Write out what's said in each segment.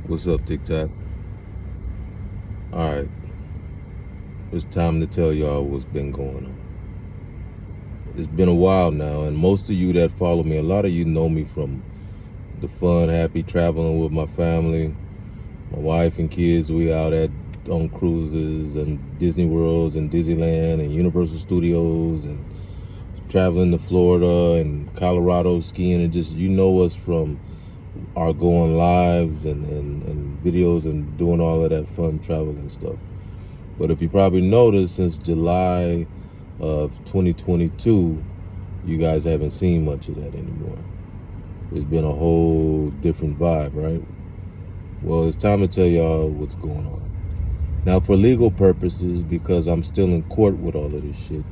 What's up, TikTok? Alright, it's time to tell y'all what's been going on. It's been a while now, and most of you that follow me, a lot of you know me from the fun, happy traveling with my family, my wife and kids. We out at on cruises and Disney Worlds and Disneyland and Universal Studios and traveling to Florida and Colorado skiing, and just you know us from our going lives and videos and doing all of that fun traveling stuff. But if you probably noticed, since July of 2022, you guys haven't seen much of that anymore. It's been a whole different vibe, right? Well, it's time to tell y'all what's going on. Now, for legal purposes, because I'm still in court with all of this shit,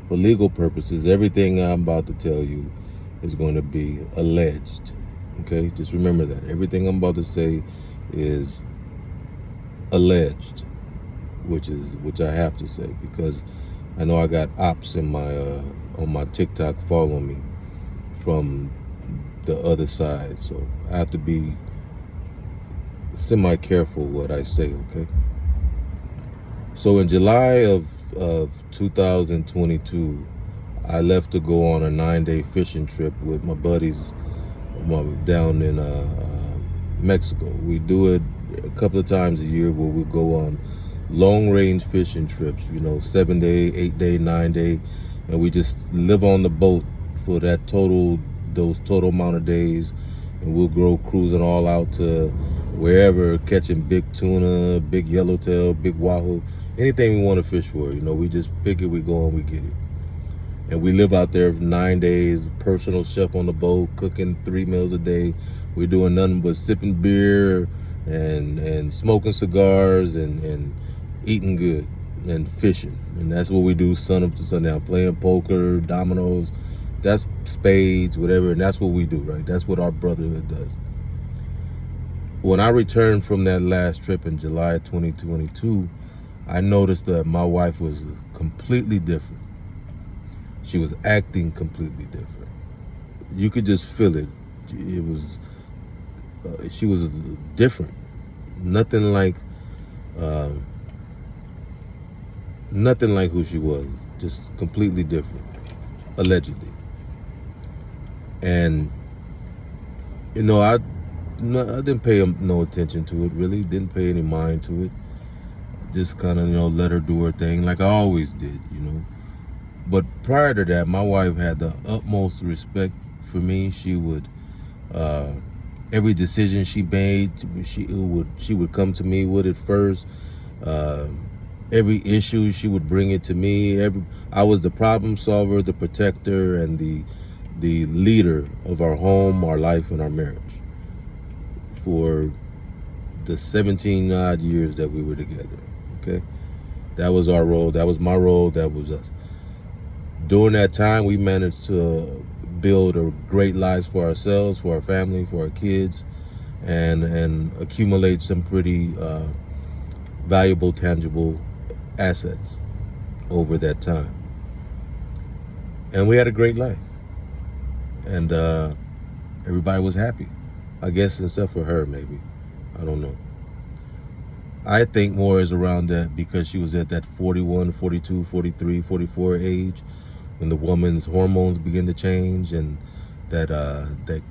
for legal purposes, everything I'm about to tell you is going to be alleged. Okay? Just remember that. Everything I'm about to say is alleged, which I have to say, because I know I got ops in my on my TikTok following me from the other side, so I have to be semi careful what I say. Okay. So in July of 2022, I left to go on a 9-day fishing trip with my buddies down in Mexico. We do it a couple of times a year where we go on long range fishing trips, 7-day, 8-day, 9-day, and we just live on the boat for those total amount of days, and we'll go cruising all out to wherever, catching big tuna, big yellowtail, big wahoo, anything we want to fish for. We just pick it, we go and we get it. And we live out there for 9 days, personal chef on the boat, cooking 3 meals a day. We're doing nothing but sipping beer and smoking cigars and eating good and fishing. And that's what we do sun up to sundown, playing poker, dominoes, that's spades, whatever. And that's what we do, right? That's what our brotherhood does. When I returned from that last trip in July 2022, I noticed that my wife was completely different. She was acting completely different. You could just feel it. It was she was different. Nothing like uh, nothing like who she was. Just completely different, allegedly. And I didn't pay no attention to it. Really, didn't pay any mind to it. Just kind of let her do her thing like I always did. But prior to that, my wife had the utmost respect for me. She would, every decision she made, she would come to me with it first. Uh, every issue, she would bring it to me. I was the problem solver, the protector, and the leader of our home, our life, and our marriage for the 17 odd years that we were together. Okay, that was our role. That was my role. That was us. During that time, we managed to build a great lives for ourselves, for our family, for our kids, and accumulate some pretty valuable, tangible assets over that time. And we had a great life, and everybody was happy. I guess except for her, maybe. I don't know. I think more is around that because she was at that 41, 42, 43, 44 age when the woman's hormones begin to change, and that the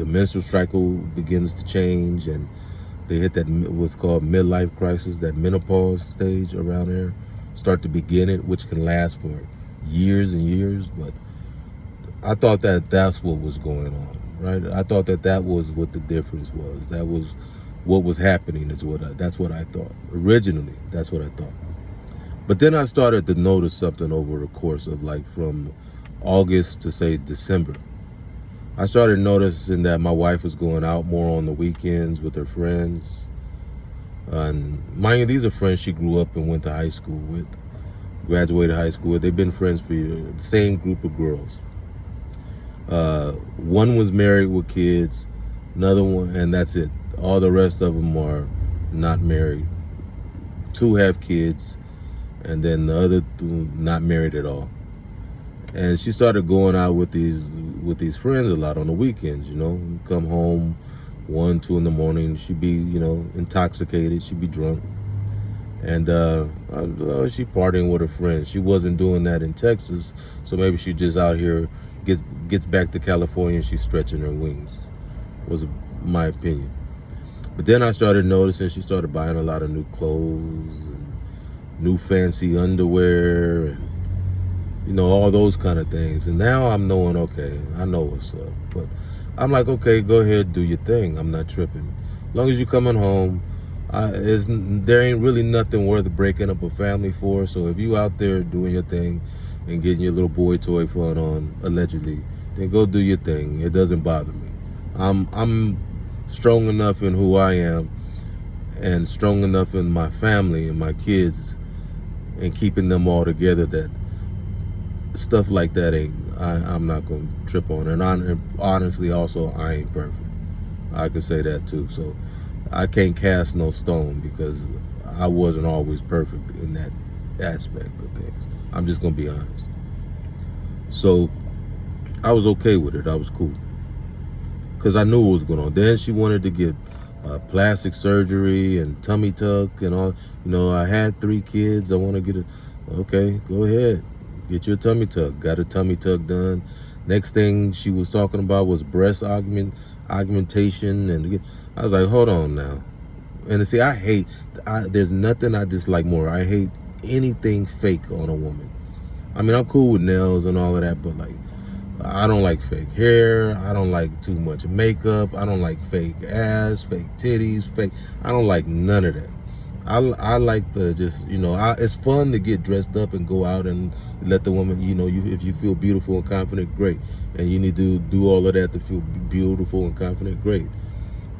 menstrual cycle begins to change, and they hit that what's called midlife crisis, that menopause stage around there, start to begin it, which can last for years and years. But I thought that that's what was going on, right? I thought that was what the difference was. That was what was happening. That's what I thought originally. That's what I thought. But then I started to notice something over the course of from August to say December. I started noticing that my wife was going out more on the weekends with her friends. And mind you, these are friends she grew up and went to high school with, graduated high school with. They've been friends for years, the same group of girls. One was married with kids, another one, and that's it. All the rest of them are not married. 2 have kids, and then the other 2 not married at all. And she started going out with these friends a lot on the weekends. Come home, 1, 2 in the morning. She'd be, intoxicated. She'd be drunk. And she partying with her friends. She wasn't doing that in Texas, so maybe she just out here gets back to California and she's stretching her wings, was my opinion. But then I started noticing she started buying a lot of new clothes and new fancy underwear and all those kind of things. And now I'm knowing, okay, I know what's up. But I'm like, okay, go ahead, do your thing. I'm not tripping. As long as you're coming home, there ain't really nothing worth breaking up a family for. So if you out there doing your thing and getting your little boy toy fun on, allegedly, then go do your thing. It doesn't bother me. I'm strong enough in who I am and strong enough in my family and my kids and keeping them all together that stuff like that I'm not going to trip on. And honestly, also, I ain't perfect. I could say that too. So I can't cast no stone because I wasn't always perfect in that aspect of things. I'm just going to be honest. So I was okay with it. I was cool because I knew what was going on. Then she wanted to get plastic surgery and tummy tuck and all. I had 3 kids. I want to get okay, go ahead. Get your tummy tuck. Got a tummy tuck done. Next thing she was talking about was breast augmentation. And I was like, hold on now. And see, there's nothing I dislike more. I hate anything fake on a woman. I mean, I'm cool with nails and all of that, but I don't like fake hair. I don't like too much makeup. I don't like fake ass, fake titties, I don't like none of that. I like the just, it's fun to get dressed up and go out and let the woman, if you feel beautiful and confident, great. And you need to do all of that to feel beautiful and confident, great.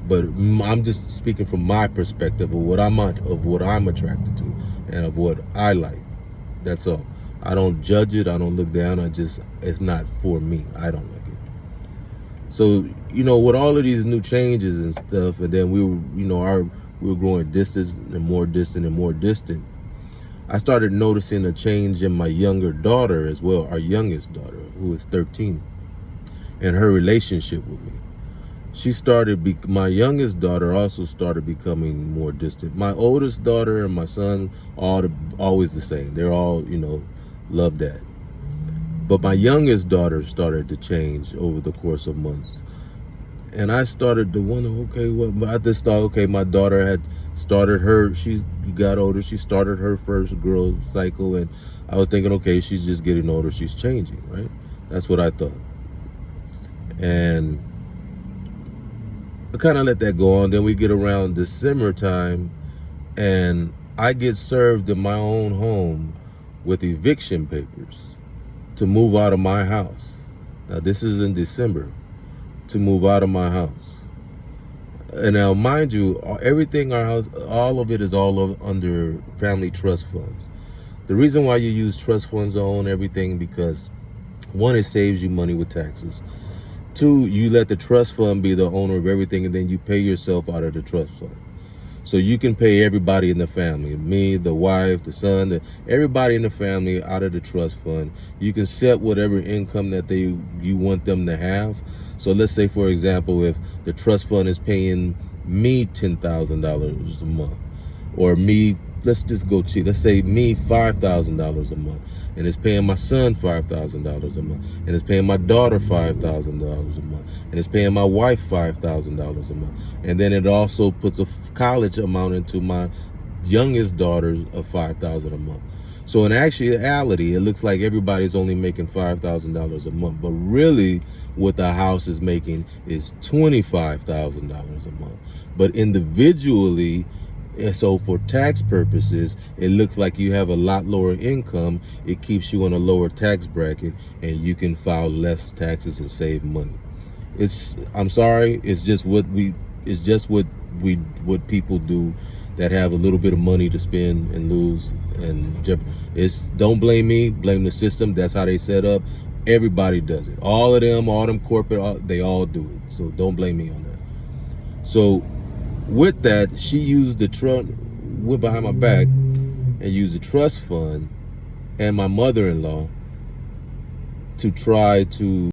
But I'm just speaking from my perspective of what I'm attracted to and of what I like. That's all. I don't judge it. I don't look down. It's not for me. I don't like it. So, with all of these new changes and stuff, and then we were growing distant and more distant and more distant. I started noticing a change in my younger daughter as well, our youngest daughter, who is 13, and her relationship with me. My youngest daughter also started becoming more distant. My oldest daughter and my son always the same. They're all, love dad. But my youngest daughter started to change over the course of months. And I started to wonder, okay, I just thought, okay, my daughter had started she got older, she started her first girl cycle, and I was thinking, okay, she's just getting older, she's changing, right? That's what I thought. And I kind of let that go on. Then we get around December time, and I get served in my own home with eviction papers to move out of my house. Now, this is in December. To move out of my house. And now, mind you, everything our house, all of it is under family trust funds. The reason why you use trust funds to own everything, because 1, it saves you money with taxes. 2, you let the trust fund be the owner of everything, and then you pay yourself out of the trust fund. So you can pay everybody in the family, me, the wife, the son, everybody in the family out of the trust fund. You can set whatever income that you want them to have. So let's say, for example, if the trust fund is paying me $10,000 a month, or me, let's just go cheap. Let's say me $5,000 a month, and it's paying my son $5,000 a month, and it's paying my daughter $5,000 a month, and it's paying my wife $5,000 a month, and then it also puts a college amount into my youngest daughter of $5,000 a month. So in actuality, it looks like everybody's only making $5,000 a month, but really what the house is making is $25,000 a month. But individually, and so for tax purposes, it looks like you have a lot lower income. It keeps you in a lower tax bracket, and you can file less taxes and save money. I'm sorry, it's just what people do that have a little bit of money to spend and lose. And don't blame me, blame the system. That's how they set up. Everybody does it. All of them corporate, they all do it. So don't blame me on that. So with that, she used went behind my back and used the trust fund and my mother-in-law to try to